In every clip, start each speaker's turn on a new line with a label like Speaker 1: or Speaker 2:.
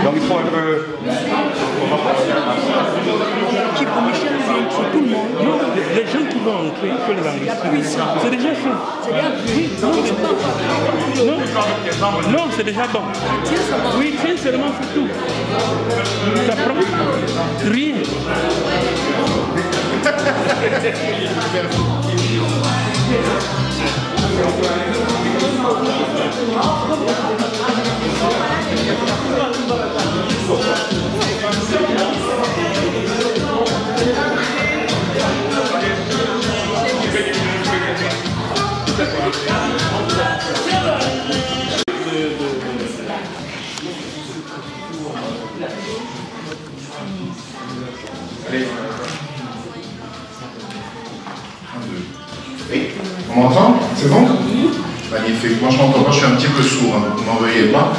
Speaker 1: Donc il faut un peu...
Speaker 2: Qui pour Michel, c'est tout le monde.
Speaker 3: Non, les gens qui vont entrer, il faut les enregistrer. C'est déjà fait.
Speaker 2: C'est bien. Oui, non, c'est pas
Speaker 3: Non, non, c'est déjà bon. Oui, tiens seulement, c'est tout. Ça prend rien.
Speaker 4: Oui, on m'entend? C'est bon? Magnifique. Moi je m'entends pas, je suis un petit peu sourd, hein, vous m'en veuillez pas.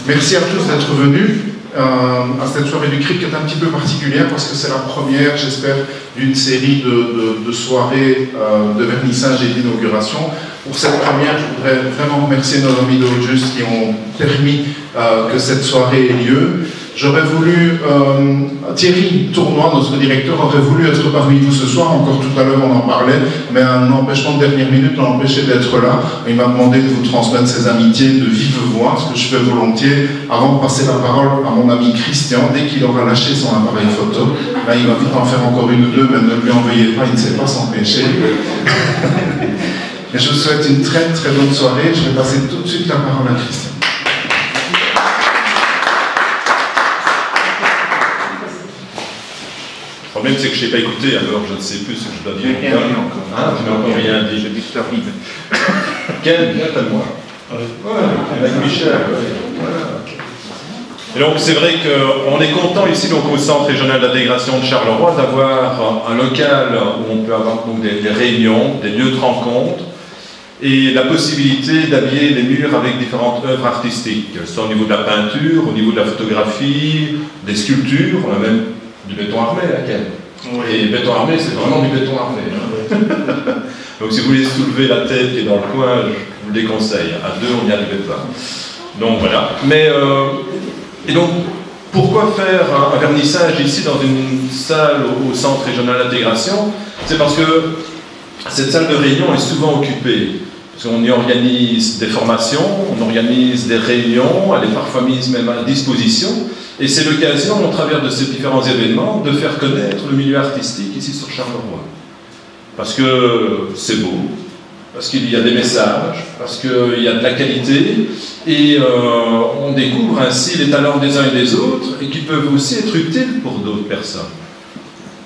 Speaker 4: Merci à tous d'être venus à cette soirée du CRIC qui est un petit peu particulière parce que c'est la première, j'espère, d'une série de soirées de vernissage et d'inauguration. Pour cette première, je voudrais vraiment remercier nos amis d'Aujust qui ont permis que cette soirée ait lieu. J'aurais voulu, Thierry Tournois, notre directeur, aurait voulu être parmi vous ce soir, encore tout à l'heure on en parlait, mais un empêchement de dernière minute l'a empêché d'être là. Il m'a demandé de vous transmettre ses amitiés de vive voix, ce que je fais volontiers, avant de passer la parole à mon ami Christian, dès qu'il aura lâché son appareil photo. Là il va vite en faire encore une ou deux, mais ne lui en veuillez pas, il ne sait pas s'empêcher. Et je vous souhaite une très très bonne soirée, je vais passer tout de suite la parole à Christian.
Speaker 5: Le problème, c'est que je n'ai pas écouté, alors je ne sais plus ce que je dois dire.
Speaker 1: Rien dit encore.
Speaker 5: Ah, tu n'as encore rien dit.
Speaker 1: Je dis que ça arrive.
Speaker 5: Ken, viens à moi. Avec Michel. Et donc, c'est vrai qu'on est content ici, donc, au Centre régional d'intégration de Charleroi, d'avoir un local où on peut avoir donc, des réunions, des lieux de rencontre, et la possibilité d'habiller les murs avec différentes œuvres artistiques, soit au niveau de la peinture, au niveau de la photographie, des sculptures, on a même du béton armé, laquelle. Oui. Et béton armé, c'est vraiment du béton armé. Hein. Donc si vous voulez soulever la tête qui est dans le coin, je vous le déconseille. À deux, on n'y arrivait pas. Donc voilà. Mais, et donc, pourquoi faire un vernissage ici dans une salle au Centre régional d'intégration? C'est parce que cette salle de réunion est souvent occupée. Parce qu'on y organise des formations, on organise des réunions, elle est parfois mise même à disposition. Et c'est l'occasion, au travers de ces différents événements, de faire connaître le milieu artistique ici sur Charleroi. Parce que c'est beau, parce qu'il y a des messages, parce qu'il y a de la qualité, et on découvre ainsi les talents des uns et des autres, et qui peuvent aussi être utiles pour d'autres personnes.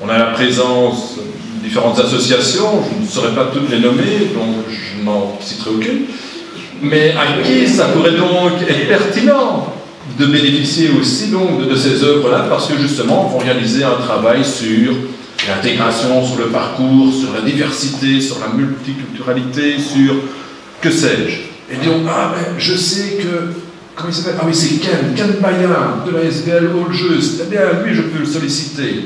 Speaker 5: On a la présence de différentes associations, je ne saurais pas toutes les nommer, donc je n'en citerai aucune, mais à qui ça pourrait donc être pertinent de bénéficier aussi donc de ces œuvres-là, parce que justement, on va réaliser un travail sur l'intégration, sur le parcours, sur la diversité, sur la multiculturalité, sur que sais-je. Et donc, ah ben, je sais que, comment il s'appelle? Ah oui, c'est Ken Bayard de la SBL Aujust. Eh bien, lui, je peux le solliciter.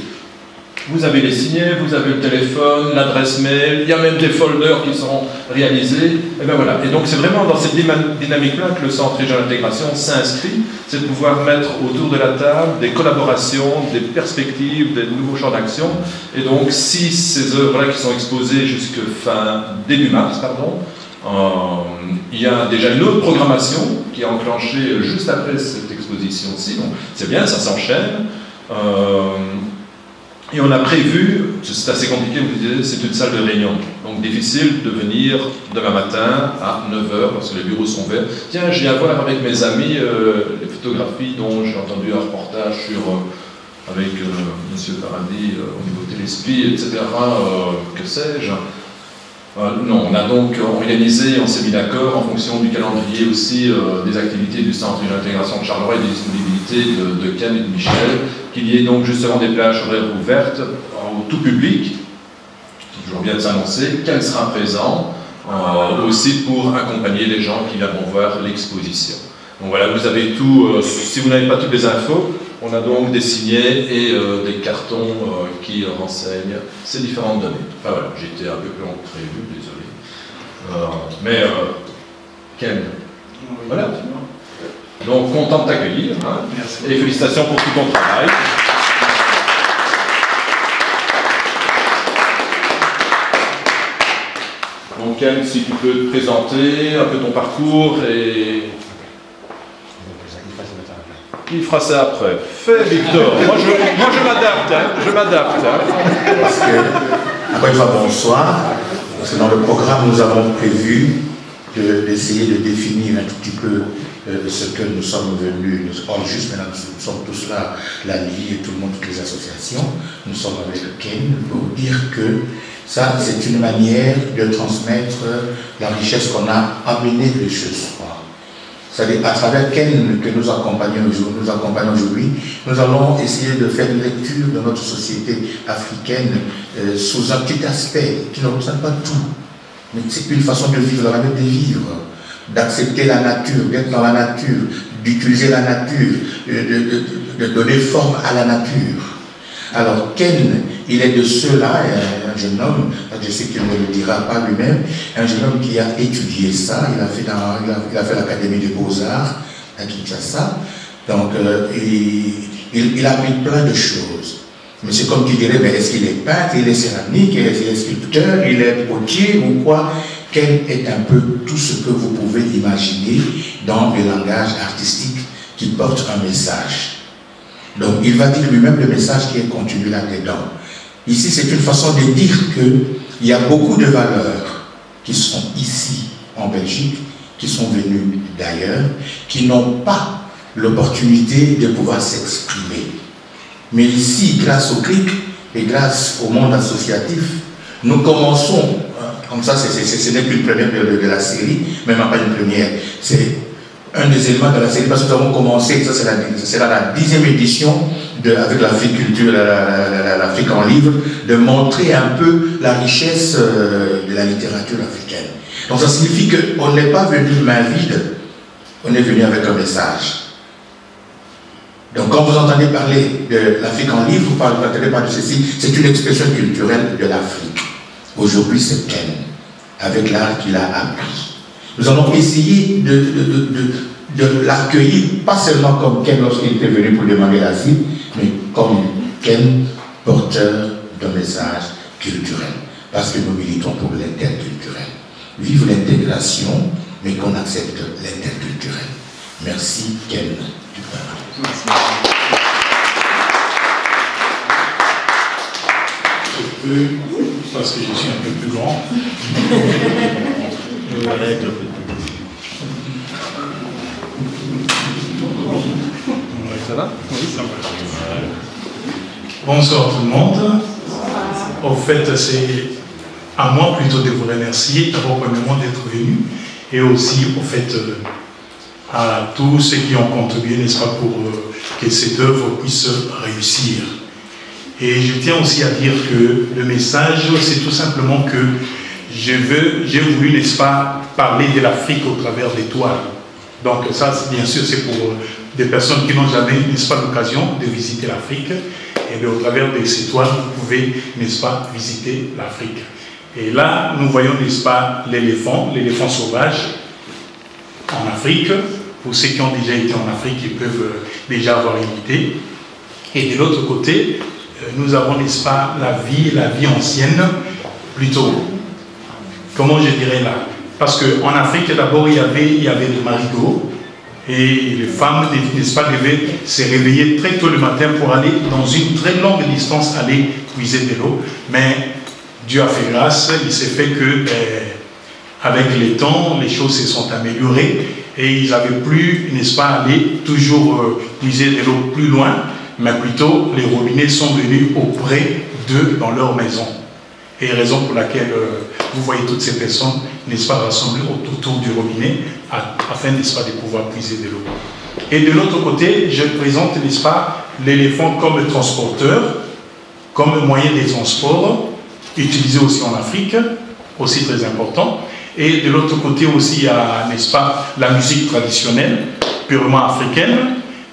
Speaker 5: Vous avez les signets, vous avez le téléphone, l'adresse mail, il y a même des folders qui seront réalisés. Et bien voilà. Et donc c'est vraiment dans cette dynamique-là que le Centre régional d'intégration s'inscrit, c'est de pouvoir mettre autour de la table des collaborations, des perspectives, des nouveaux champs d'action. Et donc si ces œuvres-là qui sont exposées jusque début mars, pardon, il y a déjà une autre programmation qui est enclenchée juste après cette exposition-ci. Donc c'est bien, ça s'enchaîne. Et on a prévu, c'est assez compliqué, vous disiez, c'est une salle de réunion. Donc difficile de venir demain matin à 9h parce que les bureaux sont verts. Tiens, je viens voir avec mes amis les photographies dont j'ai entendu un reportage sur, avec M. Paradis au niveau Téléspi, etc. Que sais-je. Non, on a donc organisé, on s'est mis d'accord en fonction du calendrier aussi des activités du Centre d'intégration de Charleroi et des disponibilités de Ken et de Michel, qu'il y ait donc justement des plages horaires ouvertes au tout public. C'est toujours bien de s'annoncer. Ken sera présent aussi pour accompagner les gens qui viendront voir l'exposition. Donc voilà, vous avez tout. Si vous n'avez pas toutes les infos, on a donc des signets et des cartons qui renseignent ces différentes données. Enfin voilà, j'étais un peu plus long que prévu, désolé. Mais Ken, voilà. Donc, content de t'accueillir. Hein.
Speaker 2: Merci.
Speaker 5: Et félicitations pour tout ton travail. Donc, Ken, si tu peux te présenter un peu ton parcours et... Il fera ça après. Fais, Victor. Moi, je m'adapte. Hein. Je m'adapte. Hein.
Speaker 1: Parce que, encore une fois, bonsoir. Parce que dans le programme, nous avons prévu d'essayer de définir un tout petit peu ce que nous sommes venus. Or, juste maintenant, nous sommes tous là, la Ligue et tout le monde, toutes les associations. Nous sommes avec Ken pour dire que ça, c'est une manière de transmettre la richesse qu'on a amenée de ce soir. C'est-à-dire, à travers Ken que nous accompagnons aujourd'hui, nous allons essayer de faire une lecture de notre société africaine sous un petit aspect qui ne représente pas tout. Mais c'est une façon de vivre, de vivre, d'accepter la nature, d'être dans la nature, d'utiliser la nature, de donner forme à la nature. Alors, Ken, il est de ceux-là, un jeune homme, je sais qu'il ne le dira pas lui-même, un jeune homme qui a étudié ça, il a fait l'Académie des Beaux-Arts à Kinshasa, donc il a appris plein de choses. Mais c'est comme qui dirait, mais est-ce qu'il est peintre, il est céramique, il est sculpteur, il est potier ou quoi? Ken est un peu tout ce que vous pouvez imaginer dans le langage artistique qui porte un message. Donc, il va dire lui-même le message qui est contenu là-dedans. Ici, c'est une façon de dire qu'il y a beaucoup de valeurs qui sont ici, en Belgique, qui sont venues d'ailleurs, qui n'ont pas l'opportunité de pouvoir s'exprimer. Mais ici, grâce au CRIC et grâce au monde associatif, nous commençons, comme ça, ce n'est plus une première de la série, même pas une première, c'est un des éléments de la série, parce que nous avons commencé, ça c'est la 10e édition avec l'Africulture, l'Afrique en livre, de montrer un peu la richesse de la littérature africaine. Donc ça signifie qu'on n'est pas venu main vide, on est venu avec un message. Donc quand vous entendez parler de l'Afrique en livre, vous entendez parler de ceci, c'est une expression culturelle de l'Afrique. Aujourd'hui c'est Ken, avec l'art qu'il a appris. Nous allons essayer de l'accueillir, pas seulement comme Ken lorsqu'il était venu pour demander l'asile, mais comme Ken, porteur d'un message culturel. Parce que nous militons pour l'interculturel. Vive l'intégration, mais qu'on accepte l'interculturel. Merci Ken du parler.
Speaker 2: Je peux, parce que je suis un peu plus grand.
Speaker 5: Ça va?
Speaker 2: Oui, ça va. Bonsoir tout le monde. En fait, c'est à moi plutôt de vous remercier d'abord premièrement d'être venus et aussi au fait à tous ceux qui ont contribué, n'est-ce pas, pour que cette œuvre puisse réussir. Et je tiens aussi à dire que le message, c'est tout simplement que j'ai voulu, n'est-ce pas, parler de l'Afrique au travers des toiles. Donc ça, bien sûr, c'est pour des personnes qui n'ont jamais, n'est-ce pas, l'occasion de visiter l'Afrique. Et bien, au travers de ces toiles, vous pouvez, n'est-ce pas, visiter l'Afrique. Et là, nous voyons, n'est-ce pas, l'éléphant sauvage en Afrique. Pour ceux qui ont déjà été en Afrique, ils peuvent déjà avoir une idée. Et de l'autre côté, nous avons, n'est-ce pas, la vie ancienne, plutôt. Comment je dirais là? Parce qu'en Afrique, d'abord, il y avait des marigots. Et les femmes, n'est-ce pas, devaient se réveiller très tôt le matin pour aller dans une très longue distance, aller puiser de l'eau. Mais Dieu a fait grâce, il s'est fait que, avec le temps, les choses se sont améliorées et ils n'avaient plus, n'est-ce pas, aller toujours puiser de l'eau plus loin, mais plutôt les robinets sont venus auprès d'eux dans leur maison. Et raison pour laquelle vous voyez toutes ces personnes, n'est-ce pas, rassemblées autour du robinet, afin, n'est-ce pas, de pouvoir puiser de l'eau. Et de l'autre côté, je présente, n'est-ce pas, l'éléphant comme transporteur, comme moyen de transport, utilisé aussi en Afrique, aussi très important. Et de l'autre côté aussi, il y a, n'est-ce pas, la musique traditionnelle, purement africaine.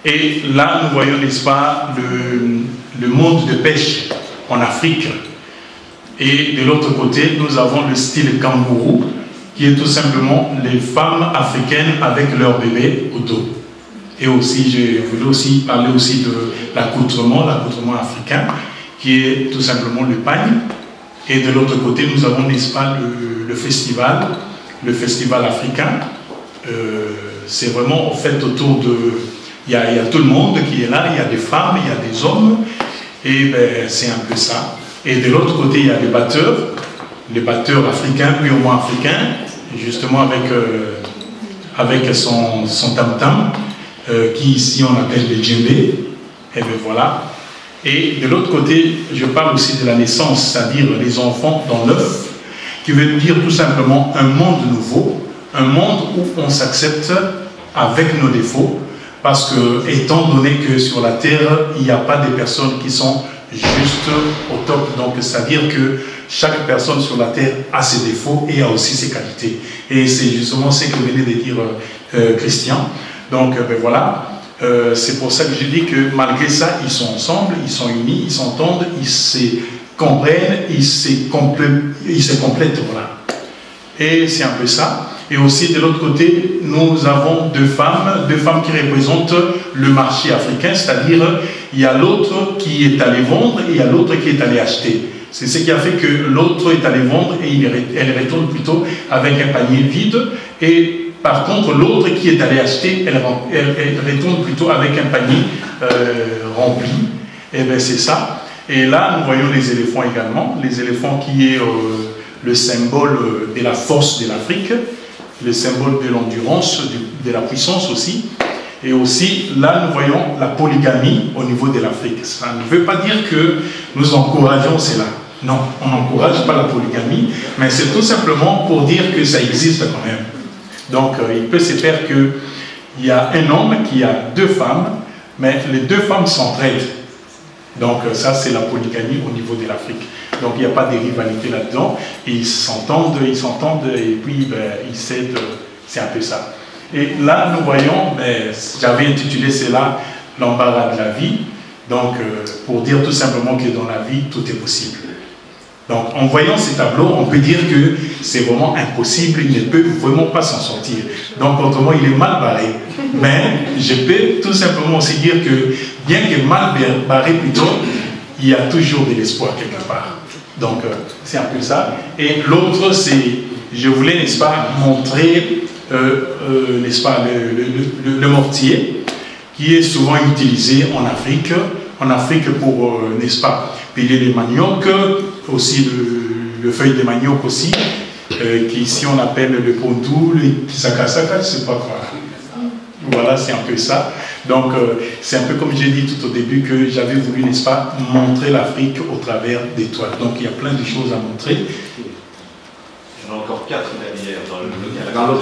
Speaker 2: Et là, nous voyons, n'est-ce pas, le monde de pêche en Afrique. Et de l'autre côté, nous avons le style kangourou, qui est tout simplement les femmes africaines avec leurs bébés au dos. Et aussi, je voulais aussi parler aussi de l'accoutrement africain, qui est tout simplement le pagne. Et de l'autre côté, nous avons, n'est-ce pas, le festival africain. C'est vraiment, en fait, autour de... Il y a tout le monde qui est là, il y a des femmes, il y a des hommes, et ben, c'est un peu ça. Et de l'autre côté, il y a les batteurs africains, purement africains, justement avec son tam-tam, qui ici on appelle les djembé, et bien voilà. Et de l'autre côté, je parle aussi de la naissance, c'est-à-dire les enfants dans l'œuf, qui veut dire tout simplement un monde nouveau, un monde où on s'accepte avec nos défauts, parce que, étant donné que sur la terre, il n'y a pas des personnes qui sont juste au top, donc c'est-à-dire que chaque personne sur la terre a ses défauts et a aussi ses qualités. Et c'est justement ce que venait de dire Christian. Donc, ben voilà. C'est pour ça que je dis que malgré ça, ils sont ensemble, ils sont unis, ils s'entendent, ils se comprennent, ils se complètent, voilà. Et c'est un peu ça. Et aussi de l'autre côté, nous avons deux femmes qui représentent le marché africain, c'est-à-dire il y a l'autre qui est allé vendre et il y a l'autre qui est allé acheter. C'est ce qui a fait que l'autre est allé vendre et elle retourne plutôt avec un panier vide. Et par contre, l'autre qui est allé acheter, elle retourne plutôt avec un panier rempli. Et bien c'est ça. Et là, nous voyons les éléphants également. Les éléphants qui est le symbole de la force de l'Afrique, le symbole de l'endurance, de la puissance aussi. Et aussi, là, nous voyons la polygamie au niveau de l'Afrique. Ça ne veut pas dire que nous encourageons cela. Non, on n'encourage pas la polygamie, mais c'est tout simplement pour dire que ça existe quand même. Donc, il peut se faire qu'il y a un homme qui a deux femmes, mais les deux femmes s'entraident. Donc, ça, c'est la polygamie au niveau de l'Afrique. Donc, il n'y a pas de rivalité là-dedans. Ils s'entendent, et puis ben, ils s'aident. C'est un peu ça. Et là, nous voyons, ben, j'avais intitulé cela « L'embarras de la vie ». Donc, pour dire tout simplement que dans la vie, tout est possible. Donc, en voyant ces tableaux, on peut dire que c'est vraiment impossible, il ne peut vraiment pas s'en sortir. Donc, autrement, il est mal barré. Mais je peux tout simplement aussi dire que, bien que mal barré plutôt, il y a toujours de l'espoir quelque part. Donc, c'est un peu ça. Et l'autre, c'est, je voulais, n'est-ce pas, montrer, n'est-ce pas, le mortier, qui est souvent utilisé en Afrique pour, n'est-ce pas, piler les maniocs, aussi le feuille de manioc aussi, qu'ici on appelle le pondou, le kisakasaka, je ne sais pas quoi. Voilà, c'est un peu ça. Donc, c'est un peu comme j'ai dit tout au début que j'avais voulu, n'est-ce pas, montrer l'Afrique au travers des toiles. Donc, il y a plein de choses à montrer.
Speaker 5: Il y en a encore 4 derrière dans le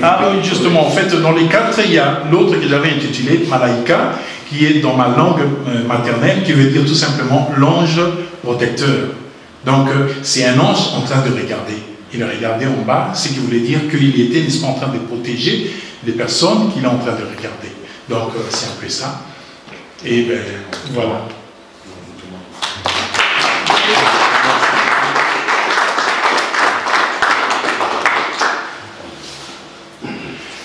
Speaker 2: Ah oui, justement, en fait, dans les 4, il y a l'autre que j'avais intitulé Malaïka, qui est dans ma langue maternelle, qui veut dire tout simplement l'ange protecteur. Donc, c'est un ange en train de regarder. Il regardait en bas, ce qui voulait dire qu'il était, n'est-ce pas, en train de protéger les personnes qu'il est en train de regarder. Donc, c'est un peu ça. Et bien, voilà.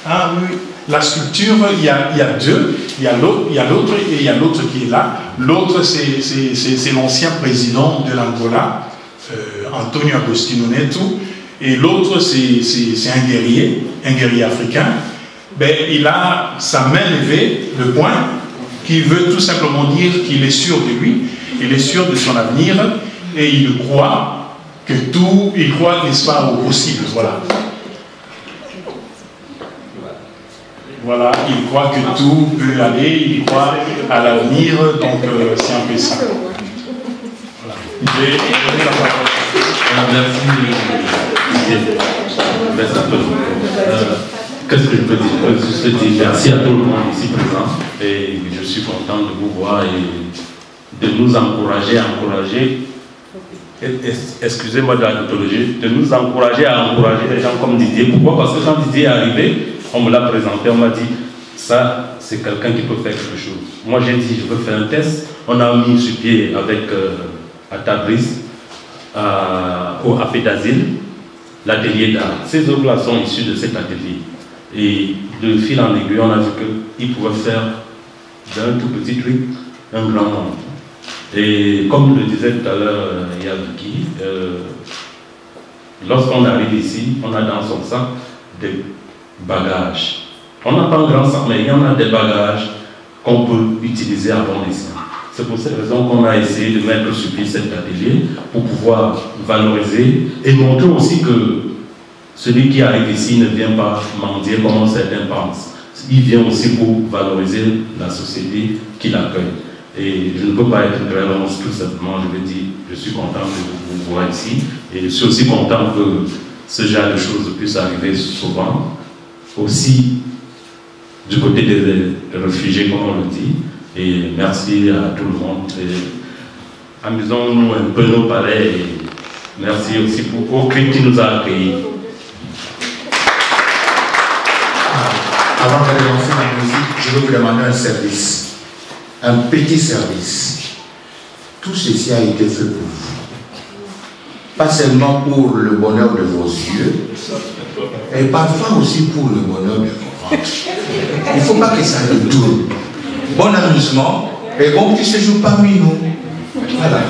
Speaker 2: Ah oui, la sculpture, il y a deux. Il y a l'autre et il y a l'autre qui est là. L'autre, c'est l'ancien président de l'Angola, Antonio Agostinho Neto. Et l'autre, c'est un guerrier africain. Ben, il a sa main levée, le poing, qui veut tout simplement dire qu'il est sûr de lui, il est sûr de son avenir, et il croit que tout, il croit, n'est-ce pas, au possible. Voilà. Voilà, il croit que tout peut aller, il croit à l'avenir, donc c'est un peu ça. Voilà. Je vais donner la parole.
Speaker 6: Qu'est-ce que je peux dire? Je peux dire merci à tout le monde ici présent et je suis content de vous voir et de nous encourager excusez-moi de la tautologie, de nous encourager à encourager les gens comme Didier. Pourquoi? Parce que quand Didier est arrivé, on me l'a présenté, on m'a dit ça c'est quelqu'un qui peut faire quelque chose. Moi j'ai dit je veux faire un test, on a mis sur pied avec à Tabriz, au Afé d'Asile, l'atelier d'art. Ces œuvres-là sont issues de cet atelier. Et de fil en aiguille, on a vu qu'il pouvait faire d'un tout petit truc un grand monde. Et comme le disait tout à l'heure Yavuki, lorsqu'on arrive ici, on a dans son sac des bagages. On n'a pas un grand sac, mais il y en a des bagages qu'on peut utiliser à bon escient. C'est pour cette raison qu'on a essayé de mettre sur pied cet atelier pour pouvoir valoriser et montrer aussi que celui qui arrive ici ne vient pas mendier comme certains pensent. Il vient aussi pour valoriser la société qui l'accueille. Et je ne peux pas être très long, tout simplement, je veux dire, je suis content de vous voir ici et je suis aussi content que ce genre de choses puisse arriver souvent, aussi du côté des réfugiés, comme on le dit. Et merci à tout le monde. Amusons-nous un peu nos palais et merci aussi au CRIC qui nous a accueillis.
Speaker 1: Avant de lancer la musique, je veux vous demander un service, un petit service. Tout ceci a été fait pour vous. Pas seulement pour le bonheur de vos yeux, mais parfois aussi pour le bonheur de vos ventres. Il ne faut pas que ça retourne. Bon amusement et bon petit séjour parmi nous. Voilà.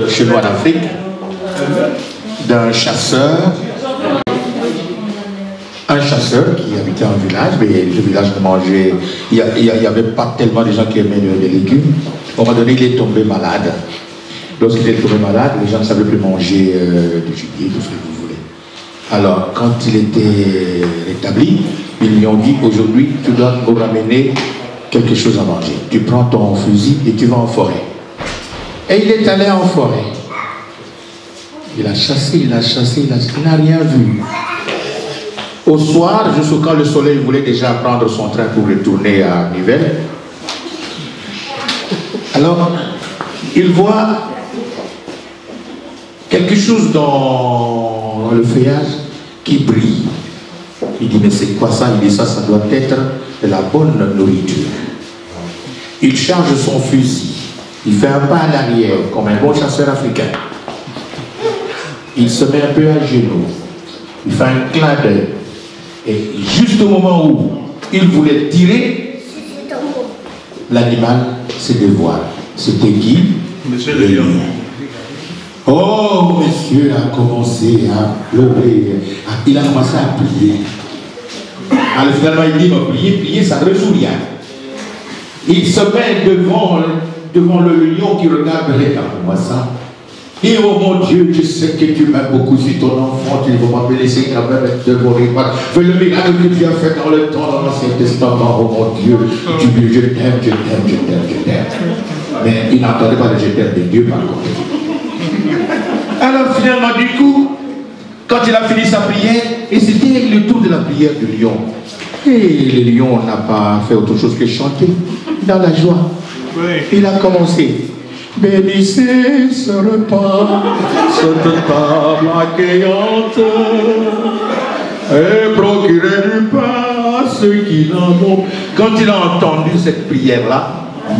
Speaker 1: Chez nous en Afrique, d'un chasseur, qui habitait un village, mais le village ne mangeait, il n'y avait pas tellement de gens qui aimaient les légumes. À un moment donné, il est tombé malade. Lorsqu'il est tombé malade, les gens ne savaient plus manger du gibier, tout ce que vous voulez. Alors, quand il était rétabli, ils lui ont dit, aujourd'hui, tu dois nous ramener quelque chose à manger. Tu prends ton fusil et tu vas en forêt. Et il est allé en forêt. Il a chassé, il n'a rien vu. Au soir, jusqu'à quand le soleil voulait déjà prendre son train pour retourner à Nivelles, alors il voit quelque chose dans le feuillage qui brille. Il dit, mais c'est quoi ça? Il dit, ça doit être de la bonne nourriture. Il charge son fusil. Il fait un pas à l'arrière, comme un bon chasseur africain. Il se met un peu à genoux. Il fait un clin d'œil.
Speaker 7: Et juste au moment où il voulait tirer, l'animal se dévoile. C'était qui?
Speaker 2: Monsieur le lion.
Speaker 7: Oh, monsieur a commencé à pleurer. Il a commencé à prier. Alors finalement, il dit, prier, ça ne résout rien. Il se met devant le lion qui regarde, regarde-moi ça. Et oh mon Dieu, je sais que tu m'aimes beaucoup, si ton enfant, tu vas me laisser quand même être dévoré. Fais le miracle que tu as fait dans le temps, dans l'Ancien Testament, oh mon Dieu, je t'aime, je t'aime, je t'aime, je t'aime. Mais il n'entendait pas le je t'aime de Dieu par contre. Alors finalement, du coup, quand il a fini sa prière, et c'était le tour de la prière du lion. Et le lion n'a pas fait autre chose que chanter dans la joie. Oui. Il a commencé. Bénissez ce repas, cette table accueillante, et procurez du pain à ceux qui n'en ont. Quand il a entendu cette prière-là,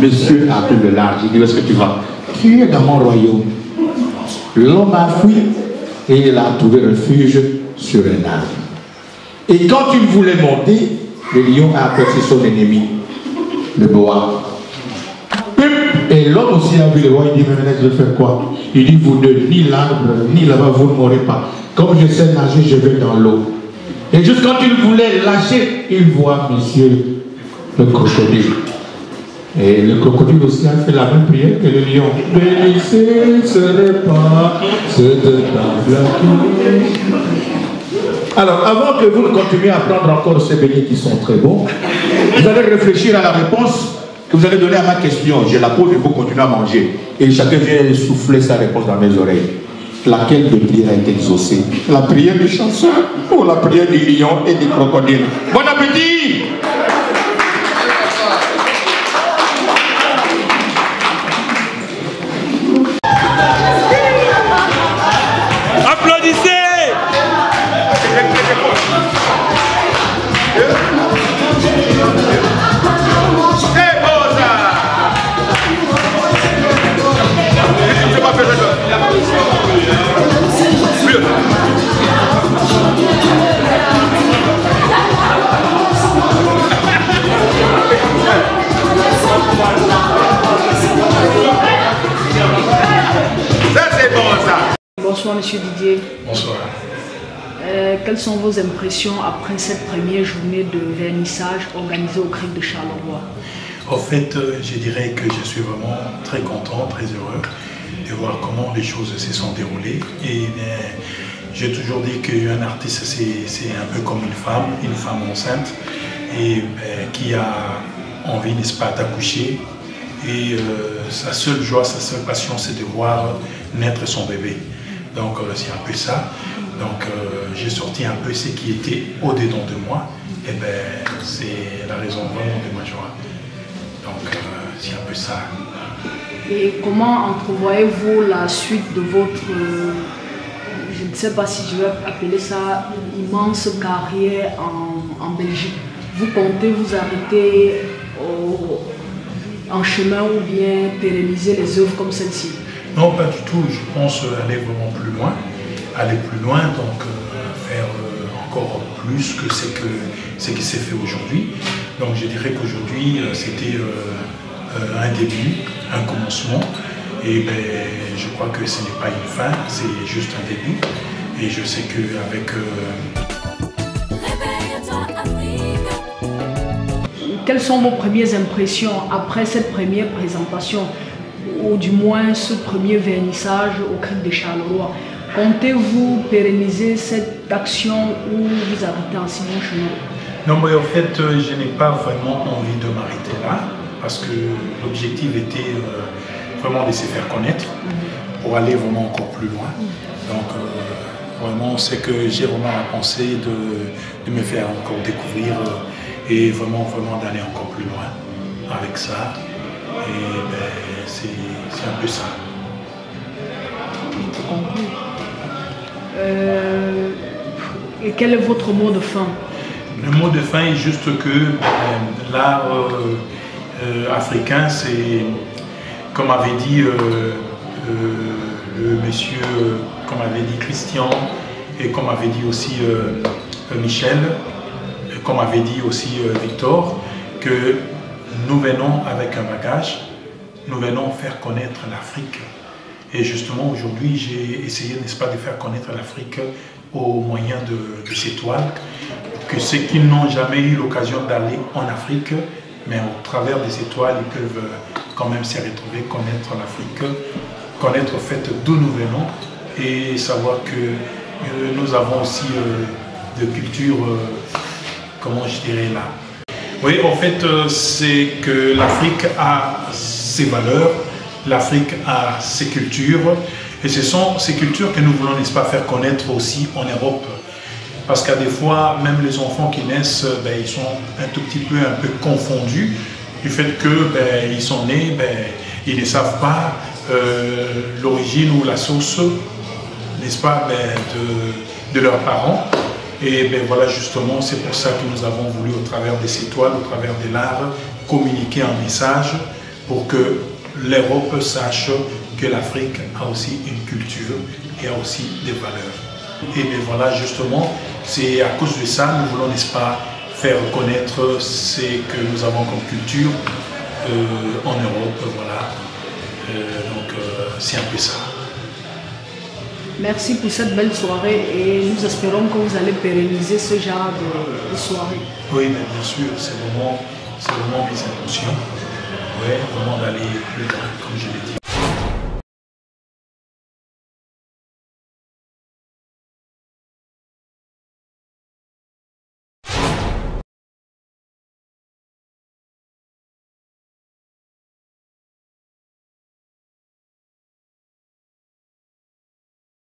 Speaker 7: monsieur a pris le large. Il dit, où est-ce que tu vas? Tu es dans mon royaume. L'homme a fui et il a trouvé refuge sur un arbre. Et quand il voulait monter, le lion a aperçu son ennemi, le boa. Et l'homme aussi a vu le roi, il dit, mais maintenant je vais faire quoi? Il dit, vous deux, ni l'arbre, ni là-bas, vous ne mourrez pas. Comme je sais nager, je vais dans l'eau. Et juste quand il voulait lâcher, il voit monsieur le crocodile. Et le crocodile aussi a fait la même prière que le lion. Bénissez ce repas, cette table. Alors, avant que vous ne continuiez à prendre encore ces beignets qui sont très bons, vous allez réfléchir à la réponse que vous allez donner à ma question. Je la pose et vous continuez à manger. Et chacun vient souffler sa réponse dans mes oreilles. Laquelle de prière a été exaucée? La prière du chanceur ou la prière du lion et du crocodile? Bon appétit!
Speaker 8: Bonsoir Monsieur Didier.
Speaker 2: Bonsoir.
Speaker 8: Quelles sont vos impressions après cette première journée de vernissage organisée au Cric de Charleroi?
Speaker 2: En fait, je dirais que je suis vraiment très content, très heureux de voir comment les choses se sont déroulées. Et j'ai toujours dit qu'un artiste, c'est un peu comme une femme enceinte, et qui a envie, n'est-ce pas, d'accoucher. Et sa seule joie, sa seule passion, c'est de voir naître son bébé. Donc c'est un peu ça. Donc j'ai sorti un peu ce qui était au-dedans de moi. Et c'est la raison vraiment de ma joie. Donc c'est un peu ça.
Speaker 8: Et comment entrevoyez-vous la suite de votre, je ne sais pas si je vais appeler ça, immense carrière en Belgique? Vous comptez vous arrêter en chemin ou bien pérenniser les œuvres comme celle-ci?
Speaker 2: Non, pas du tout. Je pense aller vraiment plus loin. Aller plus loin, donc faire encore plus que ce qui s'est fait aujourd'hui. Donc je dirais qu'aujourd'hui, c'était un début, un commencement. Et je crois que ce n'est pas une fin, c'est juste un début. Et je sais qu'avec...
Speaker 8: Quelles sont vos premières impressions après cette première présentation, ou du moins ce premier vernissage au Cric de Charleroi? Comptez-vous pérenniser cette action ou vous arrêter en si bon chemin?
Speaker 2: Non, mais en fait, je n'ai pas vraiment envie de m'arrêter là, parce que l'objectif était vraiment de se faire connaître pour aller vraiment encore plus loin. Donc, vraiment, c'est que j'ai vraiment la pensée de me faire encore découvrir et vraiment d'aller encore plus loin avec ça. Et c'est un peu ça.
Speaker 8: Et quel est votre mot de fin?
Speaker 2: Le mot de fin est juste que l'art africain, c'est, comme avait dit le monsieur, comme avait dit Christian, et comme avait dit aussi Michel, comme avait dit aussi Victor, que nous venons avec un bagage, nous venons faire connaître l'Afrique. Et justement, aujourd'hui, j'ai essayé, n'est-ce pas, de faire connaître l'Afrique au moyen de ces toiles, que ceux qui n'ont jamais eu l'occasion d'aller en Afrique, mais au travers de ces toiles, ils peuvent quand même s'y retrouver, connaître l'Afrique, connaître au fait d'où nous venons et savoir que nous avons aussi de culture, comment je dirais là. Oui, en fait, c'est que l'Afrique a ses valeurs, l'Afrique a ses cultures, et ce sont ces cultures que nous voulons, n'est-ce pas, faire connaître aussi en Europe. Parce qu'à des fois, même les enfants qui naissent, ils sont un tout petit peu, un peu confondus du fait que ils sont nés, ils ne savent pas l'origine ou la source, n'est-ce pas, de leurs parents. Et voilà, justement, c'est pour ça que nous avons voulu, au travers de ces toiles, au travers de l'art, communiquer un message pour que l'Europe sache que l'Afrique a aussi une culture et a aussi des valeurs. Et voilà, justement, c'est à cause de ça, nous voulons, n'est-ce pas, faire connaître ce que nous avons comme culture en Europe, voilà. Donc, c'est un peu ça.
Speaker 8: Merci pour cette belle soirée et nous espérons que vous allez pérenniser ce genre de soirée.
Speaker 2: Oui, mais bien sûr, c'est vraiment mes intentions. Oui, vraiment d'aller plus loin, comme je l'ai dit.